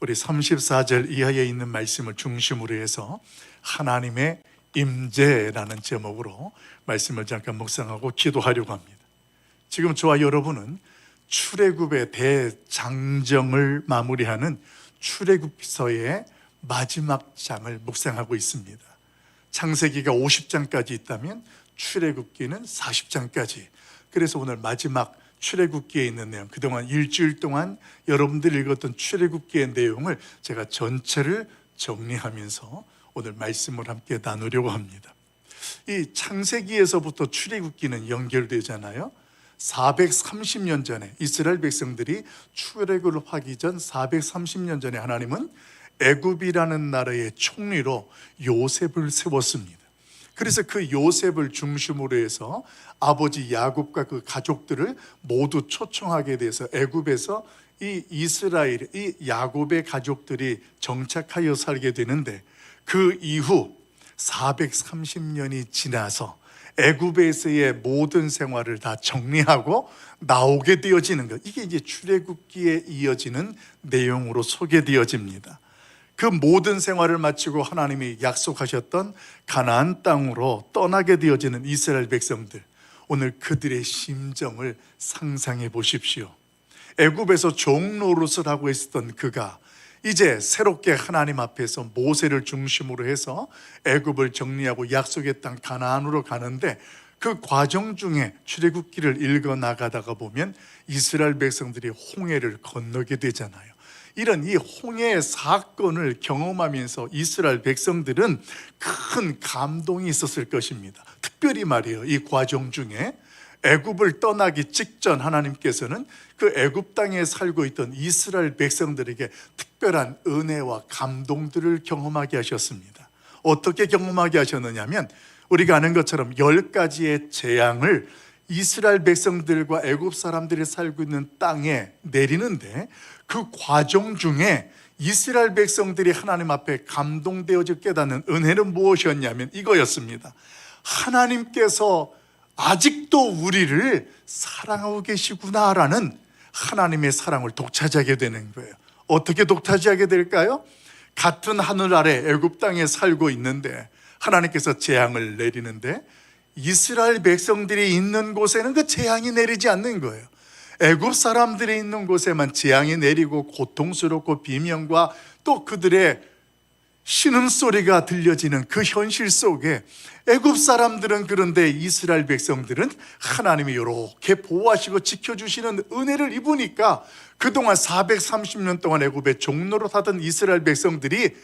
우리 34절 이하에 있는 말씀을 중심으로 해서 하나님의 임재라는 제목으로 말씀을 잠깐 묵상하고 기도하려고 합니다. 지금 저와 여러분은 출애굽의 대장정을 마무리하는 출애굽서의 마지막 장을 묵상하고 있습니다. 창세기가 50장까지 있다면 출애굽기는 40장까지. 그래서 오늘 마지막 출애굽기에 있는 내용, 그동안 일주일 동안 여러분들이 읽었던 출애굽기의 내용을 제가 전체를 정리하면서 오늘 말씀을 함께 나누려고 합니다. 이 창세기에서부터 출애굽기는 연결되잖아요. 430년 전에 이스라엘 백성들이 출애굽을 하기 전 430년 전에 하나님은 애굽이라는 나라의 총리로 요셉을 세웠습니다. 그래서 그 요셉을 중심으로 해서 아버지 야곱과 그 가족들을 모두 초청하게 돼서 애굽에서 이 이스라엘, 이 야곱의 가족들이 정착하여 살게 되는데, 그 이후 430년이 지나서 애굽에서의 모든 생활을 다 정리하고 나오게 되어지는 것, 이게 이제 출애굽기에 이어지는 내용으로 소개되어집니다. 그 모든 생활을 마치고 하나님이 약속하셨던 가나안 땅으로 떠나게 되어지는 이스라엘 백성들, 오늘 그들의 심정을 상상해 보십시오. 애굽에서 종 노릇을 하고 있었던 그가 이제 새롭게 하나님 앞에서 모세를 중심으로 해서 애굽을 정리하고 약속의 땅 가나안으로 가는데, 그 과정 중에 출애굽기를 읽어 나가다가 보면 이스라엘 백성들이 홍해를 건너게 되잖아요. 이런 이 홍해의 사건을 경험하면서 이스라엘 백성들은 큰 감동이 있었을 것입니다. 특별히 말이에요, 이 과정 중에 애굽을 떠나기 직전 하나님께서는 그 애굽 땅에 살고 있던 이스라엘 백성들에게 특별한 은혜와 감동들을 경험하게 하셨습니다. 어떻게 경험하게 하셨느냐면, 우리가 아는 것처럼 10가지의 재앙을 이스라엘 백성들과 애굽 사람들이 살고 있는 땅에 내리는데, 그 과정 중에 이스라엘 백성들이 하나님 앞에 감동되어져 깨닫는 은혜는 무엇이었냐면 이거였습니다. 하나님께서 아직도 우리를 사랑하고 계시구나라는 하나님의 사랑을 독차지하게 되는 거예요. 어떻게 독차지하게 될까요? 같은 하늘 아래 애굽 땅에 살고 있는데 하나님께서 재앙을 내리는데, 이스라엘 백성들이 있는 곳에는 그 재앙이 내리지 않는 거예요. 애굽 사람들이 있는 곳에만 재앙이 내리고 고통스럽고 비명과 또 그들의 신음소리가 들려지는 그 현실 속에 애굽 사람들은, 그런데 이스라엘 백성들은 하나님이 이렇게 보호하시고 지켜주시는 은혜를 입으니까 그동안 430년 동안 애굽에 종노릇 하던 이스라엘 백성들이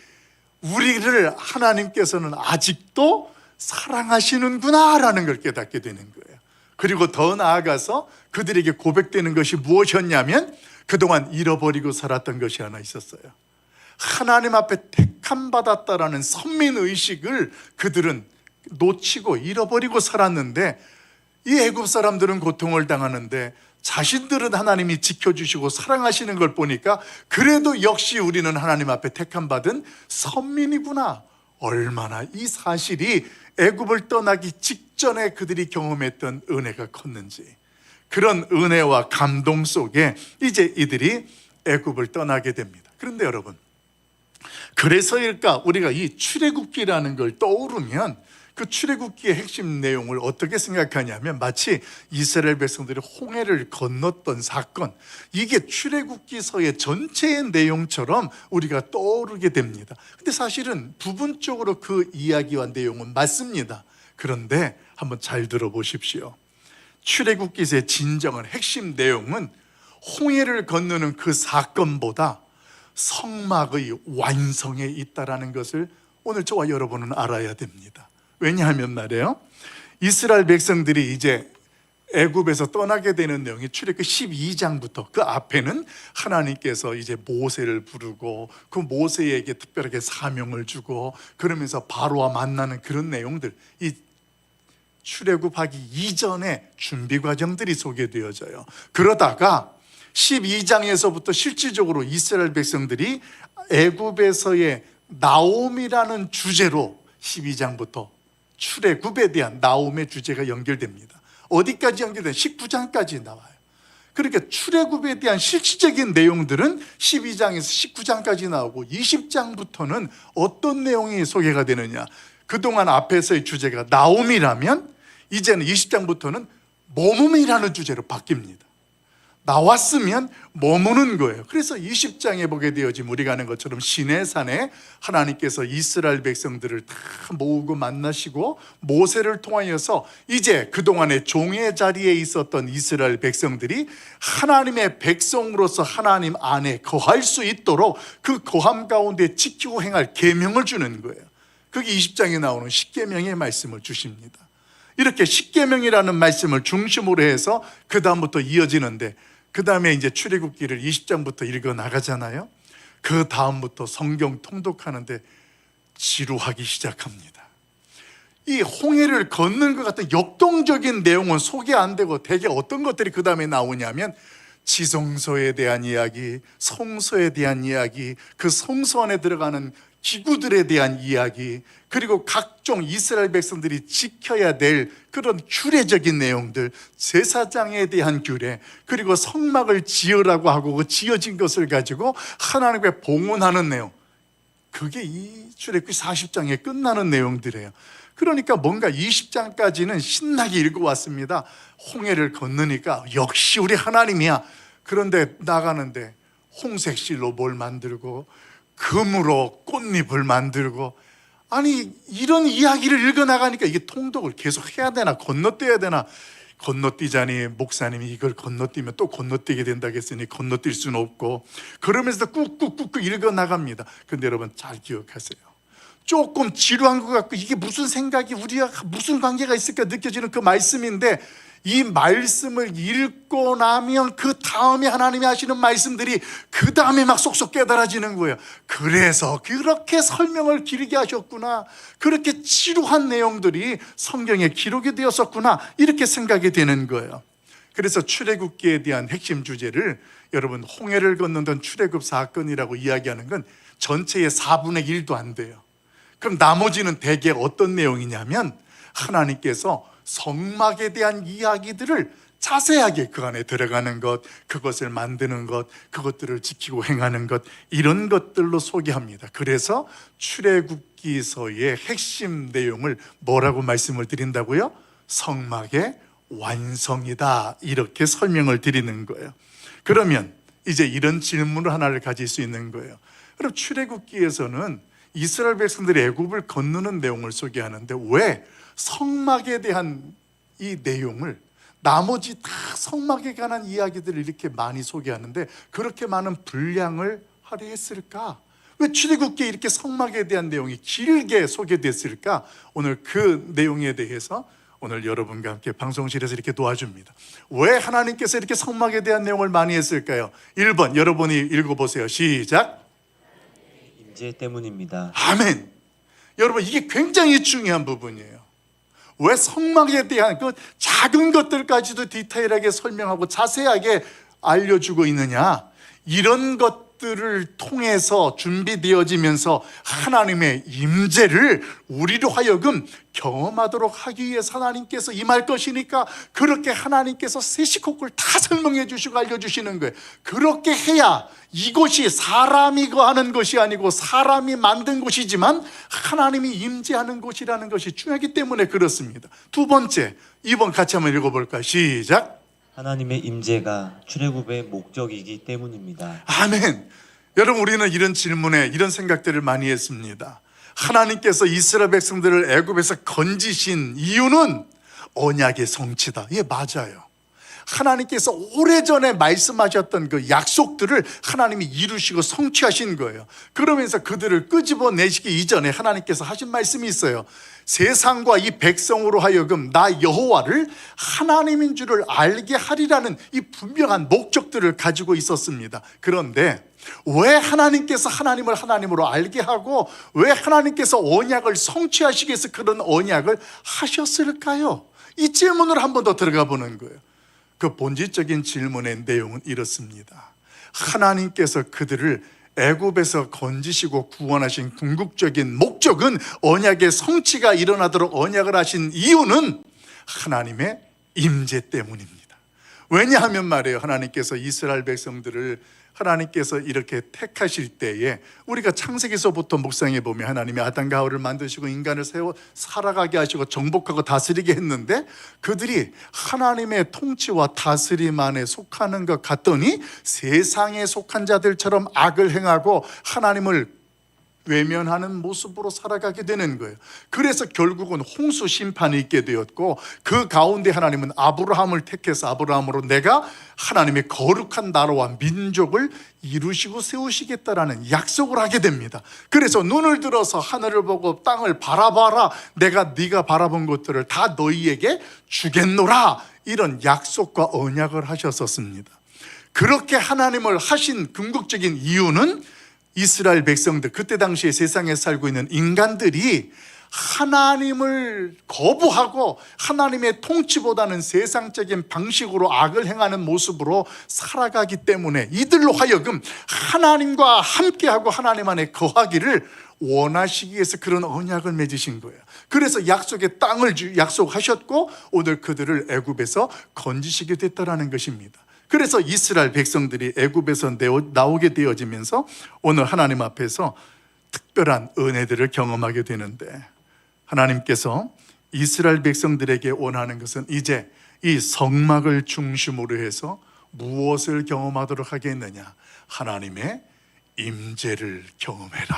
우리를 하나님께서는 아직도 사랑하시는구나 라는 걸 깨닫게 되는 거예요. 그리고 더 나아가서 그들에게 고백되는 것이 무엇이었냐면, 그동안 잃어버리고 살았던 것이 하나 있었어요. 하나님 앞에 택함 받았다라는 선민의식을 그들은 놓치고 잃어버리고 살았는데, 이 애굽 사람들은 고통을 당하는데 자신들은 하나님이 지켜주시고 사랑하시는 걸 보니까 그래도 역시 우리는 하나님 앞에 택함 받은 선민이구나, 얼마나 이 사실이 애굽을 떠나기 직전에 그들이 경험했던 은혜가 컸는지, 그런 은혜와 감동 속에 이제 이들이 애굽을 떠나게 됩니다. 그런데 여러분, 그래서일까 우리가 이 출애굽기라는 걸 떠오르면 그 출애굽기의 핵심 내용을 어떻게 생각하냐면, 마치 이스라엘 백성들이 홍해를 건넜던 사건, 이게 출애굽기서의 전체의 내용처럼 우리가 떠오르게 됩니다. 근데 사실은 부분적으로 그 이야기와 내용은 맞습니다. 그런데 한번 잘 들어보십시오. 출애굽기서의 진정한 핵심 내용은 홍해를 건너는 그 사건보다 성막의 완성에 있다라는 것을 오늘 저와 여러분은 알아야 됩니다. 왜냐하면 말이에요, 이스라엘 백성들이 이제 애굽에서 떠나게 되는 내용이 출애굽기 12장부터 그 앞에는 하나님께서 이제 모세를 부르고 그 모세에게 특별하게 사명을 주고 그러면서 바로와 만나는 그런 내용들, 이 출애굽하기 이전에 준비 과정들이 소개되어져요. 그러다가 12장에서부터 실질적으로 이스라엘 백성들이 애굽에서의 나옴이라는 주제로 12장부터 출애굽에 대한 나옴의 주제가 연결됩니다. 어디까지 연결돼요? 19장까지 나와요. 그러니까 출애굽에 대한 실질적인 내용들은 12장에서 19장까지 나오고 20장부터는 어떤 내용이 소개가 되느냐, 그동안 앞에서의 주제가 나옴이라면 이제는 20장부터는 머뭄이라는 주제로 바뀝니다. 나왔으면 머무는 거예요. 그래서 20장에 보게 되어지면 우리가 아는 것처럼 시내산에 하나님께서 이스라엘 백성들을 다 모으고 만나시고 모세를 통하여서 이제 그동안의 종의 자리에 있었던 이스라엘 백성들이 하나님의 백성으로서 하나님 안에 거할 수 있도록 그 거함 가운데 지키고 행할 계명을 주는 거예요. 그게 20장에 나오는 십계명의 말씀을 주십니다. 이렇게 십계명이라는 말씀을 중심으로 해서 그 다음부터 이어지는데, 그 다음에 이제 출애굽기를 20장부터 읽어 나가잖아요. 그 다음부터 성경 통독하는데 지루하기 시작합니다. 이 홍해를 걷는 것 같은 역동적인 내용은 소개 안 되고 대개 어떤 것들이 그 다음에 나오냐면 지성소에 대한 이야기, 성소에 대한 이야기, 그 성소 안에 들어가는 기구들에 대한 이야기, 그리고 각종 이스라엘 백성들이 지켜야 될 그런 규례적인 내용들, 제사장에 대한 규례, 그리고 성막을 지으라고 하고 그 지어진 것을 가지고 하나님께 봉헌하는 내용, 그게 이 출애굽기 40장에 끝나는 내용들이에요. 그러니까 뭔가 20장까지는 신나게 읽어왔습니다. 홍해를 건너니까 역시 우리 하나님이야. 그런데 나가는데 홍색실로 뭘 만들고 금으로 꽃잎을 만들고, 아니 이런 이야기를 읽어나가니까 이게 통독을 계속 해야 되나 건너뛰어야 되나, 건너뛰자니 목사님이 이걸 건너뛰면 또 건너뛰게 된다겠으니 건너뛸 수는 없고, 그러면서 꾹꾹꾹 읽어나갑니다. 근데 여러분 잘 기억하세요. 조금 지루한 것 같고 이게 무슨 생각이 우리가 무슨 관계가 있을까 느껴지는 그 말씀인데, 이 말씀을 읽고 나면 그 다음에 하나님이 하시는 말씀들이 그 다음에 막 쏙쏙 깨달아지는 거예요. 그래서 그렇게 설명을 길게 하셨구나, 그렇게 지루한 내용들이 성경에 기록이 되었었구나, 이렇게 생각이 되는 거예요. 그래서 출애굽기에 대한 핵심 주제를 여러분 홍해를 건너던 출애굽 사건이라고 이야기하는 건 전체의 4분의 1도 안 돼요. 그럼 나머지는 대개 어떤 내용이냐면 하나님께서 성막에 대한 이야기들을 자세하게 그 안에 들어가는 것, 그것을 만드는 것, 그것들을 지키고 행하는 것, 이런 것들로 소개합니다. 그래서 출애굽기서의 핵심 내용을 뭐라고 말씀을 드린다고요? 성막의 완성이다, 이렇게 설명을 드리는 거예요. 그러면 이제 이런 질문을 하나를 가질 수 있는 거예요. 그럼 출애굽기에서는 이스라엘 백성들이 애굽을 건너는 내용을 소개하는데 왜 성막에 대한 이 내용을, 나머지 다 성막에 관한 이야기들을 이렇게 많이 소개하는데 그렇게 많은 분량을 할애했을까? 왜 출애굽기에 이렇게 성막에 대한 내용이 길게 소개됐을까? 오늘 그 내용에 대해서 오늘 여러분과 함께 방송실에서 이렇게 도와줍니다. 왜 하나님께서 이렇게 성막에 대한 내용을 많이 했을까요? 1번 여러분이 읽어보세요. 시작. 임재 때문입니다. 아멘. 여러분 이게 굉장히 중요한 부분이에요. 왜 성막에 대한 그 작은 것들까지도 디테일하게 설명하고 자세하게 알려주고 있느냐? 이런 것들을 통해서 준비되어지면서 하나님의 임재를 우리로 하여금 경험하도록 하기 위해서 하나님께서 임할 것이니까, 그렇게 하나님께서 세시코크를 다 설명해 주시고 알려주시는 거예요. 그렇게 해야 이곳이 사람이 거하는 것이 아니고 사람이 만든 곳이지만 하나님이 임재하는 곳이라는 것이 중요하기 때문에 그렇습니다. 두 번째, 2번 같이 한번 읽어볼까요? 시작. 하나님의 임재가 출애굽의 목적이기 때문입니다. 아멘. 여러분 우리는 이런 질문에 이런 생각들을 많이 했습니다. 하나님께서 이스라엘 백성들을 애굽에서 건지신 이유는 언약의 성취다. 예, 맞아요. 하나님께서 오래전에 말씀하셨던 그 약속들을 하나님이 이루시고 성취하신 거예요. 그러면서 그들을 끄집어내시기 이전에 하나님께서 하신 말씀이 있어요. 세상과 이 백성으로 하여금 나 여호와를 하나님인 줄을 알게 하리라는 이 분명한 목적들을 가지고 있었습니다. 그런데 왜 하나님께서 하나님을 하나님으로 알게 하고 왜 하나님께서 언약을 성취하시기 위해서 그런 언약을 하셨을까요? 이 질문을 한 번 더 들어가 보는 거예요. 그 본질적인 질문의 내용은 이렇습니다. 하나님께서 그들을 애굽에서 건지시고 구원하신 궁극적인 목적은, 언약의 성취가 일어나도록 언약을 하신 이유는 하나님의 임재 때문입니다. 왜냐하면 말이에요, 하나님께서 이스라엘 백성들을 하나님께서 이렇게 택하실 때에 우리가 창세기서부터 묵상해 보면 하나님이 아담과 하와를 만드시고 인간을 세워 살아가게 하시고 정복하고 다스리게 했는데 그들이 하나님의 통치와 다스림 안에 속하는 것 같더니 세상에 속한 자들처럼 악을 행하고 하나님을 외면하는 모습으로 살아가게 되는 거예요. 그래서 결국은 홍수 심판이 있게 되었고 그 가운데 하나님은 아브라함을 택해서 아브라함으로 내가 하나님의 거룩한 나라와 민족을 이루시고 세우시겠다라는 약속을 하게 됩니다. 그래서 눈을 들어서 하늘을 보고 땅을 바라봐라, 내가 네가 바라본 것들을 다 너희에게 주겠노라, 이런 약속과 언약을 하셨었습니다. 그렇게 하나님을 하신 궁극적인 이유는 이스라엘 백성들, 그때 당시에 세상에 살고 있는 인간들이 하나님을 거부하고 하나님의 통치보다는 세상적인 방식으로 악을 행하는 모습으로 살아가기 때문에 이들로 하여금 하나님과 함께하고 하나님 안에 거하기를 원하시기 위해서 그런 언약을 맺으신 거예요. 그래서 약속의 땅을 약속하셨고 오늘 그들을 애굽에서 건지시게 됐다라는 것입니다. 그래서 이스라엘 백성들이 애굽에서 나오게 되어지면서 오늘 하나님 앞에서 특별한 은혜들을 경험하게 되는데, 하나님께서 이스라엘 백성들에게 원하는 것은 이제 이 성막을 중심으로 해서 무엇을 경험하도록 하겠느냐? 하나님의 임재를 경험해라.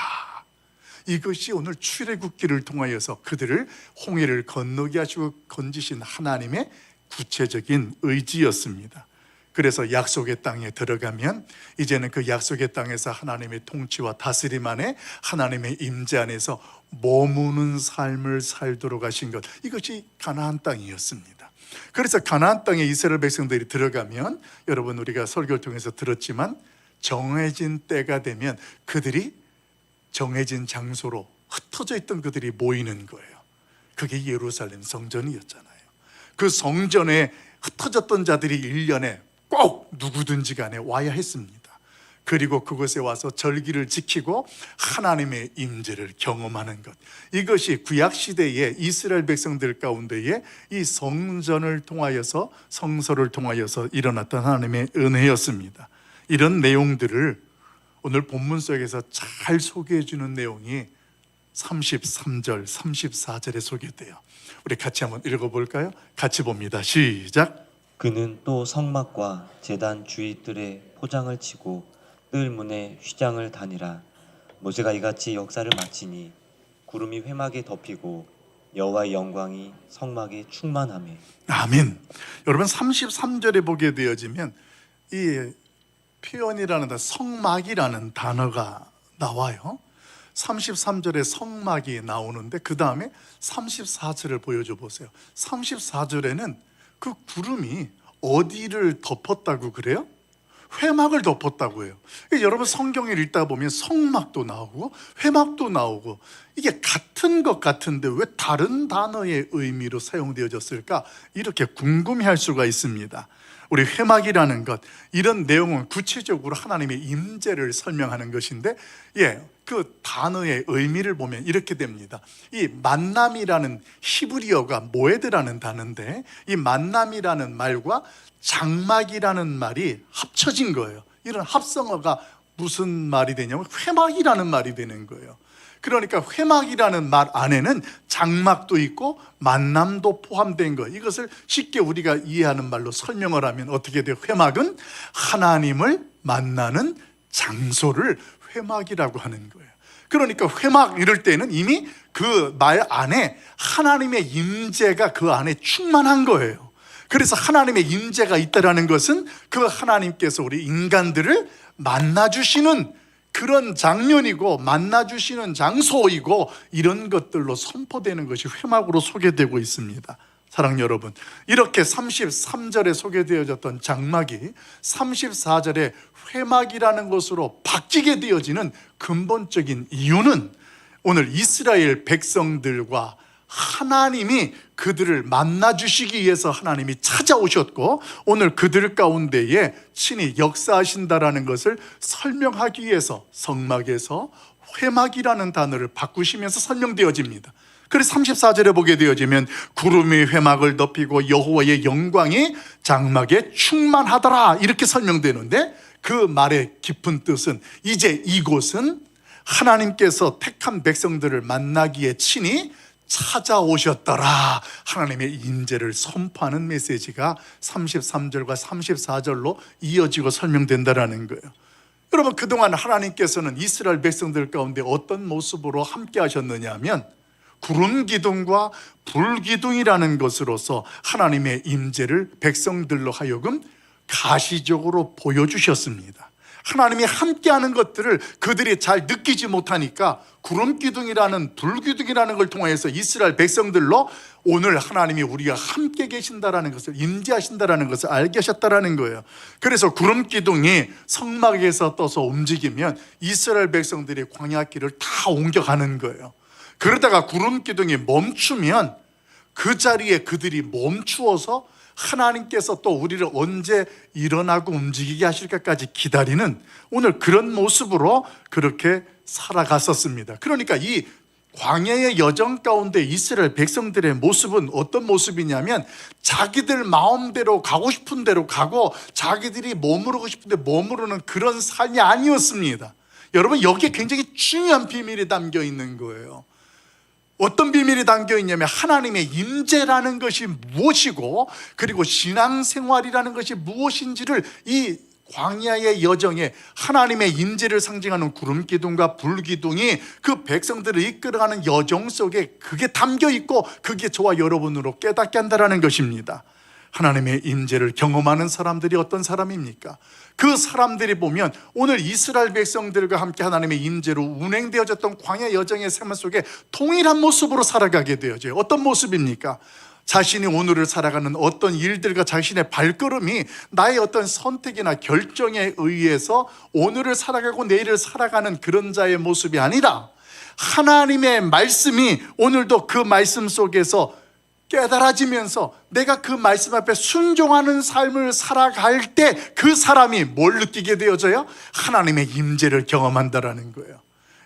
이것이 오늘 출애굽기를 통하여서 그들을 홍해를 건너게 하시고 건지신 하나님의 구체적인 의지였습니다. 그래서 약속의 땅에 들어가면 이제는 그 약속의 땅에서 하나님의 통치와 다스림 안에 하나님의 임재 안에서 머무는 삶을 살도록 하신 것, 이것이 가나안 땅이었습니다. 그래서 가나안 땅에 이스라엘 백성들이 들어가면, 여러분 우리가 설교를 통해서 들었지만 정해진 때가 되면 그들이 정해진 장소로 흩어져 있던 그들이 모이는 거예요. 그게 예루살렘 성전이었잖아요. 그 성전에 흩어졌던 자들이 1년에 꼭 누구든지 간에 와야 했습니다. 그리고 그곳에 와서 절기를 지키고 하나님의 임재를 경험하는 것, 이것이 구약시대의 이스라엘 백성들 가운데에 이 성전을 통하여서, 성소를 통하여서 일어났던 하나님의 은혜였습니다. 이런 내용들을 오늘 본문 속에서 잘 소개해 주는 내용이 33절, 34절에 소개돼요. 우리 같이 한번 읽어볼까요? 같이 봅니다. 시작. 그는 또 성막과 제단 주위 뜰에 포장을 치고 뜰 문에 휘장을 다니라. 모세가 이같이 역사를 마치니 구름이 회막에 덮이고 여호와의 영광이 성막에 충만하매. 아멘. 여러분 33절에 보게 되어지면 이 표현이라는 성막이라는 단어가 나와요. 33절에 성막이 나오는데 그 다음에 34절을 보여줘 보세요. 34절에는 그 구름이 어디를 덮었다고 그래요? 회막을 덮었다고 해요. 여러분 성경을 읽다 보면 성막도 나오고 회막도 나오고 이게 같은 것 같은데 왜 다른 단어의 의미로 사용되어졌을까? 이렇게 궁금해할 수가 있습니다. 우리 회막이라는 것, 이런 내용은 구체적으로 하나님의 임재를 설명하는 것인데, 그 단어의 의미를 보면 이렇게 됩니다. 이 만남이라는 히브리어가 모에드라는 단어인데, 이 만남이라는 말과 장막이라는 말이 합쳐진 거예요. 이런 합성어가 무슨 말이 되냐면 회막이라는 말이 되는 거예요. 그러니까 회막이라는 말 안에는 장막도 있고 만남도 포함된 거, 이것을 쉽게 우리가 이해하는 말로 설명을 하면 어떻게 돼요? 회막은 하나님을 만나는 장소를 회막이라고 하는 거예요. 그러니까 회막 이럴 때는 이미 그 말 안에 하나님의 임재가 그 안에 충만한 거예요. 그래서 하나님의 임재가 있다라는 것은 그 하나님께서 우리 인간들을 만나주시는 그런 장면이고 만나주시는 장소이고, 이런 것들로 선포되는 것이 회막으로 소개되고 있습니다. 사랑하는 여러분, 이렇게 33절에 소개되어졌던 장막이 34절에 회막이라는 것으로 바뀌게 되어지는 근본적인 이유는 오늘 이스라엘 백성들과 하나님이 그들을 만나주시기 위해서 하나님이 찾아오셨고 오늘 그들 가운데에 친히 역사하신다라는 것을 설명하기 위해서 성막에서 회막이라는 단어를 바꾸시면서 설명되어집니다. 그래서 34절에 보게 되어지면 구름이 회막을 덮이고 여호와의 영광이 장막에 충만하더라 이렇게 설명되는데, 그 말의 깊은 뜻은 이제 이곳은 하나님께서 택한 백성들을 만나기에 친히 찾아오셨더라, 하나님의 임재를 선포하는 메시지가 33절과 34절로 이어지고 설명된다라는 거예요. 여러분, 그동안 하나님께서는 이스라엘 백성들 가운데 어떤 모습으로 함께 하셨느냐 하면 구름 기둥과 불 기둥이라는 것으로서 하나님의 임재를 백성들로 하여금 가시적으로 보여주셨습니다. 하나님이 함께하는 것들을 그들이 잘 느끼지 못하니까 구름 기둥이라는 불 기둥이라는 걸 통해서 이스라엘 백성들로 오늘 하나님이 우리가 함께 계신다라는 것을, 임재하신다라는 것을 알게 하셨다라는 거예요. 그래서 구름 기둥이 성막에서 떠서 움직이면 이스라엘 백성들이 광야길을 다 옮겨가는 거예요. 그러다가 구름 기둥이 멈추면 그 자리에 그들이 멈추어서 하나님께서 또 우리를 언제 일어나고 움직이게 하실까까지 기다리는, 오늘 그런 모습으로 그렇게 살아갔었습니다. 그러니까 이 광야의 여정 가운데 이스라엘 백성들의 모습은 어떤 모습이냐면 자기들 마음대로 가고 싶은 대로 가고 자기들이 머무르고 싶은데 머무르는 그런 삶이 아니었습니다. 여러분, 여기에 굉장히 중요한 비밀이 담겨 있는 거예요. 어떤 비밀이 담겨 있냐면 하나님의 임재라는 것이 무엇이고 그리고 신앙생활이라는 것이 무엇인지를 이 광야의 여정에 하나님의 임재를 상징하는 구름 기둥과 불 기둥이 그 백성들을 이끌어가는 여정 속에 그게 담겨 있고, 그게 저와 여러분으로 깨닫게 한다는 것입니다. 하나님의 임재를 경험하는 사람들이 어떤 사람입니까? 그 사람들이 보면 오늘 이스라엘 백성들과 함께 하나님의 임재로 운행되어졌던 광야 여정의 생활 속에 동일한 모습으로 살아가게 되어져요. 어떤 모습입니까? 자신이 오늘을 살아가는 어떤 일들과 자신의 발걸음이 나의 어떤 선택이나 결정에 의해서 오늘을 살아가고 내일을 살아가는 그런 자의 모습이 아니라 하나님의 말씀이 오늘도 그 말씀 속에서 깨달아지면서 내가 그 말씀 앞에 순종하는 삶을 살아갈 때 그 사람이 뭘 느끼게 되어져요? 하나님의 임재를 경험한다라는 거예요.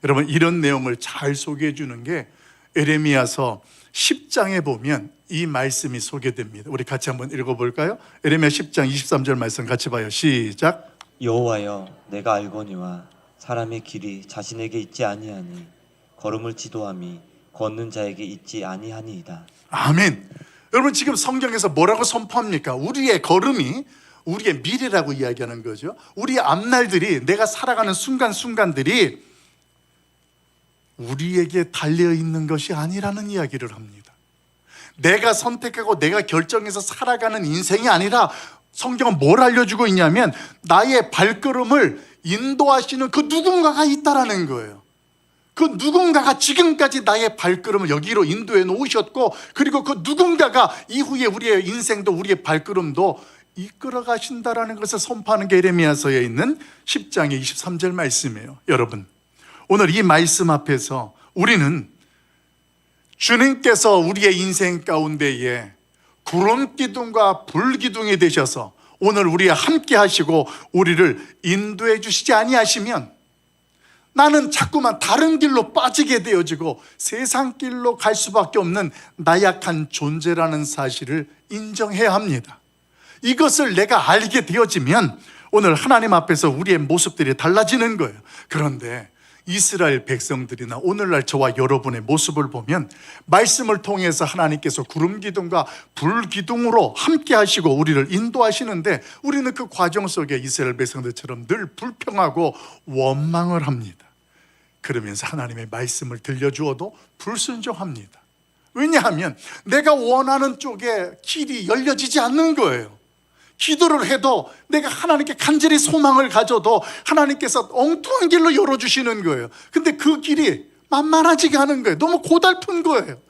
여러분, 이런 내용을 잘 소개해 주는 게 에레미야서 10장에 보면 이 말씀이 소개됩니다. 우리 같이 한번 읽어볼까요? 에레미야 10장 23절 말씀 같이 봐요. 시작. 여호와여, 내가 알거니와 사람의 길이 자신에게 있지 아니하니 걸음을 지도함이 걷는 자에게 있지 아니하니이다. 아멘. 여러분, 지금 성경에서 뭐라고 선포합니까? 우리의 걸음이 우리의 미래라고 이야기하는 거죠. 우리의 앞날들이, 내가 살아가는 순간순간들이 우리에게 달려있는 것이 아니라는 이야기를 합니다. 내가 선택하고 내가 결정해서 살아가는 인생이 아니라 성경은 뭘 알려주고 있냐면 나의 발걸음을 인도하시는 그 누군가가 있다라는 거예요. 그 누군가가 지금까지 나의 발걸음을 여기로 인도해 놓으셨고, 그리고 그 누군가가 이후에 우리의 인생도 우리의 발걸음도 이끌어 가신다라는 것을 선포하는 게 에레미야서에 있는 10장의 23절 말씀이에요. 여러분, 오늘 이 말씀 앞에서 우리는 주님께서 우리의 인생 가운데에 구름 기둥과 불 기둥이 되셔서 오늘 우리와 함께 하시고 우리를 인도해 주시지 아니하시면 나는 자꾸만 다른 길로 빠지게 되어지고 세상 길로 갈 수밖에 없는 나약한 존재라는 사실을 인정해야 합니다. 이것을 내가 알게 되어지면 오늘 하나님 앞에서 우리의 모습들이 달라지는 거예요. 그런데 이스라엘 백성들이나 오늘날 저와 여러분의 모습을 보면 말씀을 통해서 하나님께서 구름 기둥과 불 기둥으로 함께 하시고 우리를 인도하시는데 우리는 그 과정 속에 이스라엘 백성들처럼 늘 불평하고 원망을 합니다. 그러면서 하나님의 말씀을 들려주어도 불순종합니다. 왜냐하면 내가 원하는 쪽에 길이 열려지지 않는 거예요. 기도를 해도 내가 하나님께 간절히 소망을 가져도 하나님께서 엉뚱한 길로 열어주시는 거예요. 근데 그 길이 만만하지가 않은 거예요. 너무 고달픈 거예요.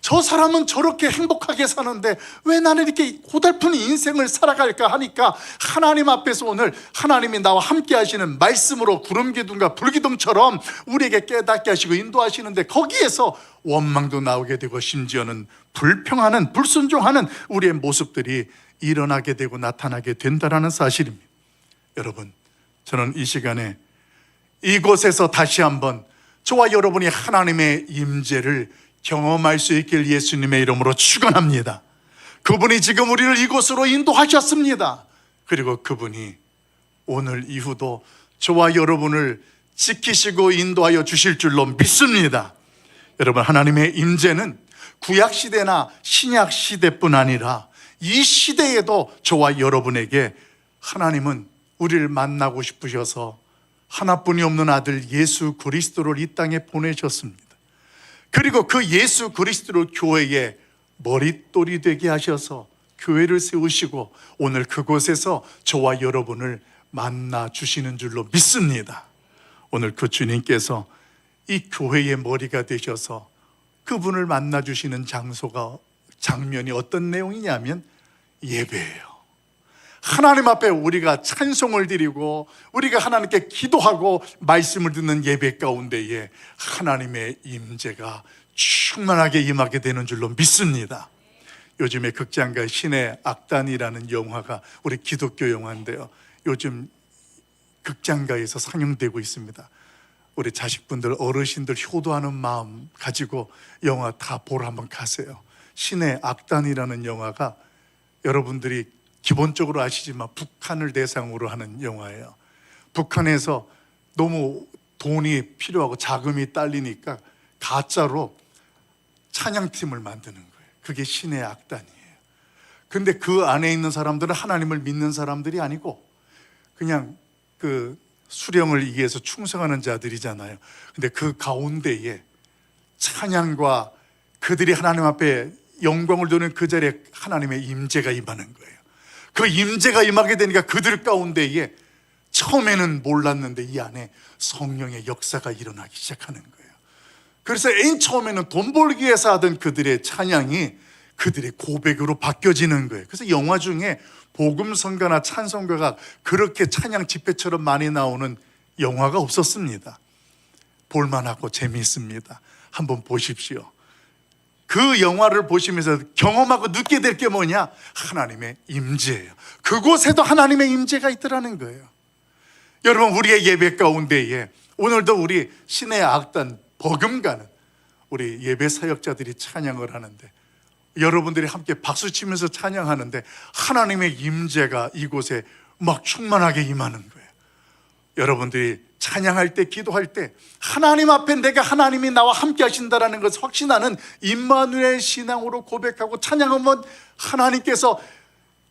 저 사람은 저렇게 행복하게 사는데 왜 나는 이렇게 고달픈 인생을 살아갈까 하니까 하나님 앞에서 오늘 하나님이 나와 함께 하시는 말씀으로 구름 기둥과 불 기둥처럼 우리에게 깨닫게 하시고 인도하시는데 거기에서 원망도 나오게 되고 심지어는 불평하는, 불순종하는 우리의 모습들이 일어나게 되고 나타나게 된다는 사실입니다. 여러분, 저는 이 시간에 이곳에서 다시 한번 저와 여러분이 하나님의 임재를 경험할 수 있길 예수님의 이름으로 축원합니다. 그분이 지금 우리를 이곳으로 인도하셨습니다. 그리고 그분이 오늘 이후도 저와 여러분을 지키시고 인도하여 주실 줄로 믿습니다. 여러분, 하나님의 임재는 구약시대나 신약시대뿐 아니라 이 시대에도 저와 여러분에게 하나님은 우리를 만나고 싶으셔서 하나뿐이 없는 아들 예수 그리스도를 이 땅에 보내셨습니다. 그리고 그 예수 그리스도를 교회의 머릿돌이 되게 하셔서 교회를 세우시고 오늘 그곳에서 저와 여러분을 만나 주시는 줄로 믿습니다. 오늘 그 주님께서 이 교회의 머리가 되셔서 그분을 만나 주시는 장면이 어떤 내용이냐면 예배예요. 하나님 앞에 우리가 찬송을 드리고 우리가 하나님께 기도하고 말씀을 듣는 예배 가운데에 하나님의 임재가 충만하게 임하게 되는 줄로 믿습니다. 요즘에 극장가 신의 악단이라는 영화가 우리 기독교 영화인데요, 요즘 극장가에서 상영되고 있습니다. 우리 자식분들, 어르신들 효도하는 마음 가지고 영화 다 보러 한번 가세요. 신의 악단이라는 영화가 여러분들이 기본적으로 아시지만 북한을 대상으로 하는 영화예요. 북한에서 너무 돈이 필요하고 자금이 딸리니까 가짜로 찬양팀을 만드는 거예요. 그게 신의 악단이에요. 근데 그 안에 있는 사람들은 하나님을 믿는 사람들이 아니고 그냥 그 수령을 위해서 충성하는 자들이잖아요. 근데 그 가운데에 찬양과 그들이 하나님 앞에 영광을 도는 그 자리에 하나님의 임재가 임하는 거예요. 그 임재가 임하게 되니까 그들 가운데에 처음에는 몰랐는데 이 안에 성령의 역사가 일어나기 시작하는 거예요. 그래서 맨 처음에는 돈 벌기 위해서 하던 그들의 찬양이 그들의 고백으로 바뀌어지는 거예요. 그래서 영화 중에 복음성가나 찬송가가 그렇게 찬양 집회처럼 많이 나오는 영화가 없었습니다. 볼만하고 재미있습니다. 한번 보십시오. 그 영화를 보시면서 경험하고 느끼게 될 게 뭐냐? 하나님의 임재예요. 그곳에도 하나님의 임재가 있더라는 거예요. 여러분, 우리의 예배 가운데에 오늘도 우리 신의 악단 버금가는 우리 예배 사역자들이 찬양을 하는데 여러분들이 함께 박수치면서 찬양하는데 하나님의 임재가 이곳에 막 충만하게 임하는 거예요. 여러분들이 찬양할 때, 기도할 때 하나님 앞에 내가 하나님이 나와 함께 하신다라는 것을 확신하는 임마누엘 신앙으로 고백하고 찬양하면 하나님께서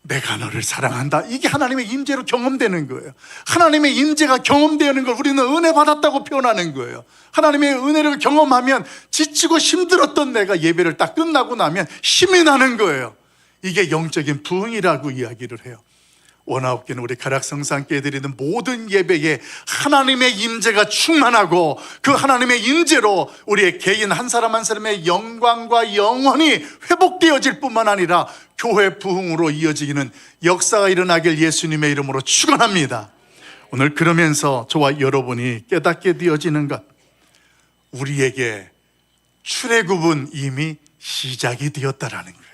내가 너를 사랑한다, 이게 하나님의 임재로 경험되는 거예요. 하나님의 임재가 경험되는 걸 우리는 은혜 받았다고 표현하는 거예요. 하나님의 은혜를 경험하면 지치고 힘들었던 내가 예배를 딱 끝나고 나면 힘이 나는 거예요. 이게 영적인 부흥이라고 이야기를 해요. 원아홉개는 우리 가락성산교회 드리는 모든 예배에 하나님의 임재가 충만하고 그 하나님의 임재로 우리의 개인 한 사람 한 사람의 영광과 영원히 회복되어질 뿐만 아니라 교회 부흥으로 이어지는 역사가 일어나길 예수님의 이름으로 축원합니다. 오늘 그러면서 저와 여러분이 깨닫게 되어지는 것, 우리에게 출애굽은 이미 시작이 되었다라는 거예요.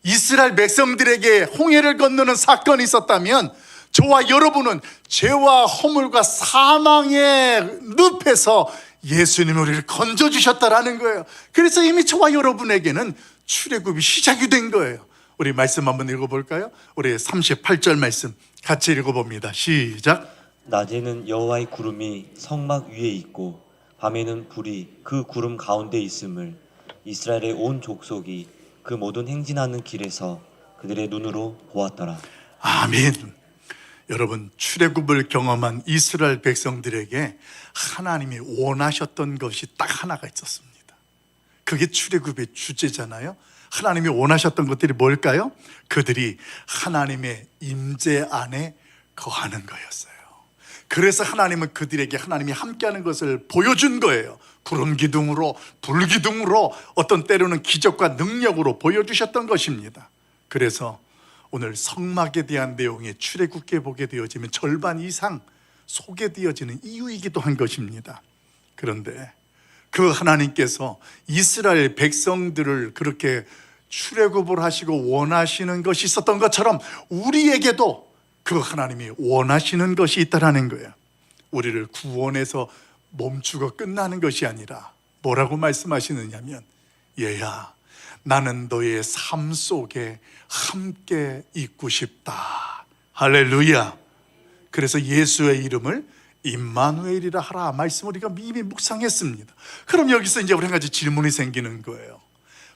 이스라엘 백성들에게 홍해를 건너는 사건이 있었다면 저와 여러분은 죄와 허물과 사망의 늪에서 예수님이 우리를 건져주셨다라는 거예요. 그래서 이미 저와 여러분에게는 출애굽이 시작이 된 거예요. 우리 말씀 한번 읽어볼까요? 우리 38절 말씀 같이 읽어봅니다. 시작. 낮에는 여호와의 구름이 성막 위에 있고 밤에는 불이 그 구름 가운데 있음을 이스라엘의 온 족속이 그 모든 행진하는 길에서 그들의 눈으로 보았더라. 아멘. 여러분, 출애굽을 경험한 이스라엘 백성들에게 하나님이 원하셨던 것이 딱 하나가 있었습니다. 그게 출애굽의 주제잖아요. 하나님이 원하셨던 것들이 뭘까요? 그들이 하나님의 임재 안에 거하는 거였어요. 그래서 하나님은 그들에게 하나님이 함께하는 것을 보여준 거예요. 구름 기둥으로, 불 기둥으로, 어떤 때로는 기적과 능력으로 보여주셨던 것입니다. 그래서 오늘 성막에 대한 내용이 출애굽기에 보게 되어지면 절반 이상 소개되어지는 이유이기도 한 것입니다. 그런데 그 하나님께서 이스라엘 백성들을 그렇게 출애굽을 하시고 원하시는 것이 있었던 것처럼 우리에게도 그 하나님이 원하시는 것이 있다라는 거예요. 우리를 구원해서 멈추고 끝나는 것이 아니라 뭐라고 말씀하시느냐면, 얘야, 나는 너의 삶 속에 함께 있고 싶다. 할렐루야. 그래서 예수의 이름을 임마누엘이라 하라 말씀 우리가 이미 묵상했습니다. 그럼 여기서 이제 우리 한 가지 질문이 생기는 거예요.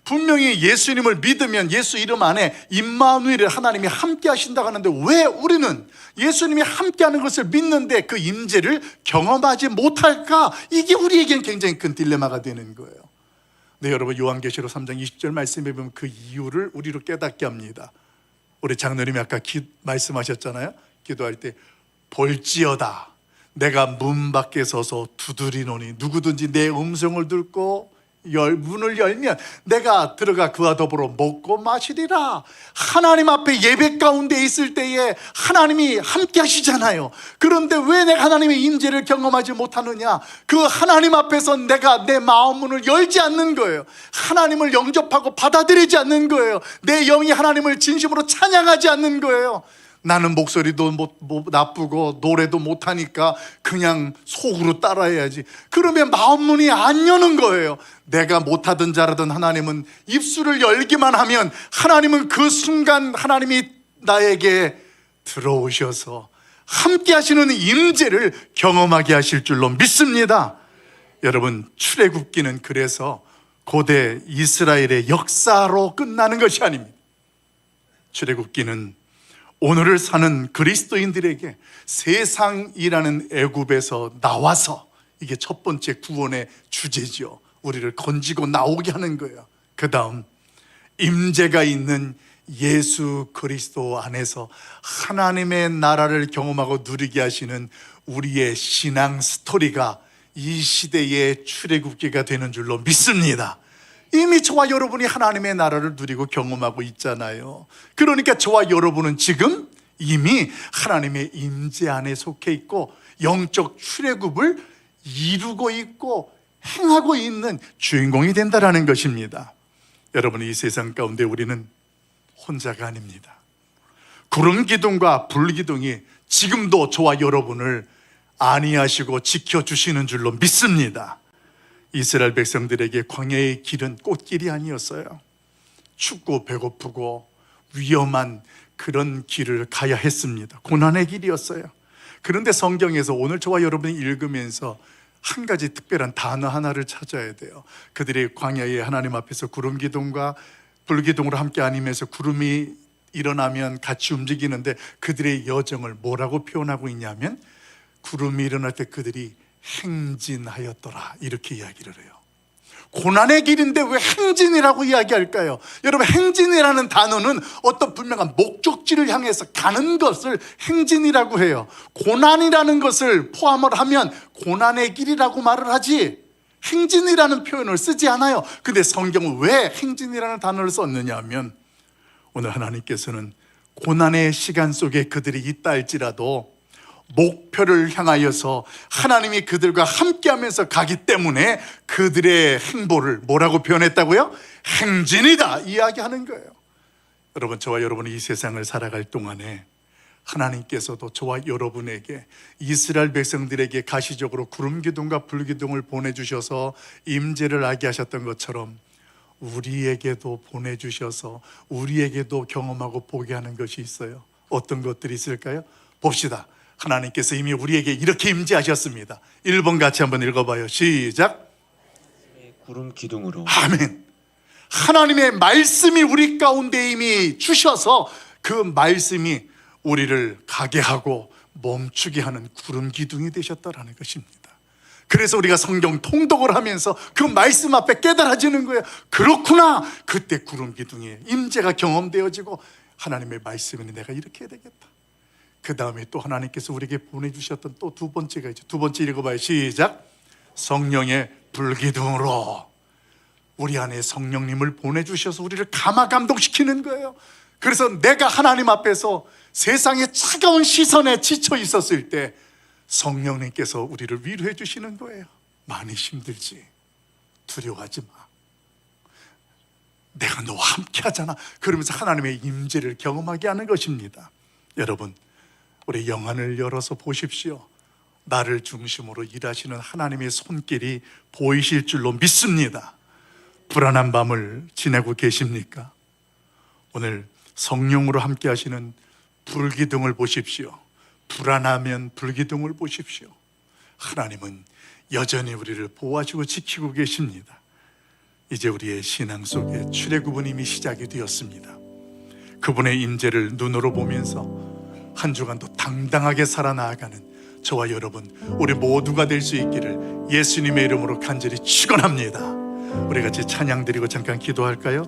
분명히 예수님을 믿으면 예수 이름 안에 임마누엘 하나님이 함께 하신다고 하는데, 왜 우리는 예수님이 함께 하는 것을 믿는데 그 임재를 경험하지 못할까? 이게 우리에겐 굉장히 큰 딜레마가 되는 거예요. 네, 여러분, 요한계시록 3장 20절 말씀에 보면 그 이유를 우리로 깨닫게 합니다. 우리 장로님이 아까 말씀하셨잖아요. 기도할 때, 볼지어다 내가 문 밖에 서서 두드리노니 누구든지 내 음성을 듣고 문을 열면 내가 들어가 그와 더불어 먹고 마시리라. 하나님 앞에 예배 가운데 있을 때에 하나님이 함께 하시잖아요. 그런데 왜 내가 하나님의 임재를 경험하지 못하느냐? 그 하나님 앞에서 내가 내 마음 문을 열지 않는 거예요. 하나님을 영접하고 받아들이지 않는 거예요. 내 영이 하나님을 진심으로 찬양하지 않는 거예요. 나는 목소리도 나쁘고 노래도 못하니까 그냥 속으로 따라해야지. 그러면 마음 문이 안 여는 거예요. 내가 못하든 잘하든 하나님은 입술을 열기만 하면 하나님은 그 순간 하나님이 나에게 들어오셔서 함께 하시는 임재를 경험하게 하실 줄로 믿습니다. 여러분, 출애굽기는 그래서 고대 이스라엘의 역사로 끝나는 것이 아닙니다. 출애굽기는 오늘을 사는 그리스도인들에게 세상이라는 애굽에서 나와서, 이게 첫 번째 구원의 주제죠. 우리를 건지고 나오게 하는 거예요. 그 다음 임재가 있는 예수 그리스도 안에서 하나님의 나라를 경험하고 누리게 하시는 우리의 신앙 스토리가 이 시대의 출애굽기가 되는 줄로 믿습니다. 이미 저와 여러분이 하나님의 나라를 누리고 경험하고 있잖아요. 그러니까 저와 여러분은 지금 이미 하나님의 임재 안에 속해 있고 영적 출애굽을 이루고 있고 행하고 있는 주인공이 된다는 것입니다. 여러분, 이 세상 가운데 우리는 혼자가 아닙니다. 구름 기둥과 불 기둥이 지금도 저와 여러분을 안위하시고 지켜주시는 줄로 믿습니다. 이스라엘 백성들에게 광야의 길은 꽃길이 아니었어요. 춥고 배고프고 위험한 그런 길을 가야 했습니다. 고난의 길이었어요. 그런데 성경에서 오늘 저와 여러분이 읽으면서 한 가지 특별한 단어 하나를 찾아야 돼요. 그들이 광야에 하나님 앞에서 구름 기둥과 불 기둥으로 함께 안으면서 구름이 일어나면 같이 움직이는데, 그들의 여정을 뭐라고 표현하고 있냐면, 구름이 일어날 때 그들이 행진하였더라, 이렇게 이야기를 해요. 고난의 길인데 왜 행진이라고 이야기할까요? 여러분, 행진이라는 단어는 어떤 분명한 목적지를 향해서 가는 것을 행진이라고 해요. 고난이라는 것을 포함을 하면 고난의 길이라고 말을 하지 행진이라는 표현을 쓰지 않아요. 근데 성경은 왜 행진이라는 단어를 썼느냐 하면, 오늘 하나님께서는 고난의 시간 속에 그들이 있다 할지라도 목표를 향하여서 하나님이 그들과 함께하면서 가기 때문에 그들의 행보를 뭐라고 표현했다고요? 행진이다, 이야기하는 거예요. 여러분, 저와 여러분이 이 세상을 살아갈 동안에 하나님께서도 저와 여러분에게, 이스라엘 백성들에게 가시적으로 구름 기둥과 불 기둥을 보내주셔서 임재를 알게 하셨던 것처럼 우리에게도 보내주셔서 우리에게도 경험하고 보게 하는 것이 있어요. 어떤 것들이 있을까요? 봅시다. 하나님께서 이미 우리에게 이렇게 임재하셨습니다. 1번 같이 한번 읽어봐요. 시작. 구름 기둥으로. 아멘. 하나님의 말씀이 우리 가운데 이미 주셔서 그 말씀이 우리를 가게 하고 멈추게 하는 구름 기둥이 되셨다라는 것입니다. 그래서 우리가 성경 통독을 하면서 그 말씀 앞에 깨달아지는 거예요. 그렇구나. 그때 구름 기둥의 임재가 경험되어지고, 하나님의 말씀이 내가 이렇게 해야 되겠다. 그 다음에 또 하나님께서 우리에게 보내주셨던 또 두 번째가 있죠. 두 번째 읽어봐요. 시작. 성령의 불기둥으로 우리 안에 성령님을 보내주셔서 우리를 감화감동시키는 거예요. 그래서 내가 하나님 앞에서 세상의 차가운 시선에 지쳐 있었을 때 성령님께서 우리를 위로해 주시는 거예요. 많이 힘들지? 두려워하지 마. 내가 너와 함께 하잖아. 그러면서 하나님의 임재를 경험하게 하는 것입니다. 여러분, 우리 영안을 열어서 보십시오. 나를 중심으로 일하시는 하나님의 손길이 보이실 줄로 믿습니다. 불안한 밤을 지내고 계십니까? 오늘 성령으로 함께 하시는 불기둥을 보십시오. 불안하면 불기둥을 보십시오. 하나님은 여전히 우리를 보호하시고 지키고 계십니다. 이제 우리의 신앙 속에 출애굽은 이미 시작이 되었습니다. 그분의 임재를 눈으로 보면서 한 주간도 당당하게 살아나가는 저와 여러분, 우리 모두가 될 수 있기를 예수님의 이름으로 간절히 축원합니다. 우리 같이 찬양 드리고 잠깐 기도할까요?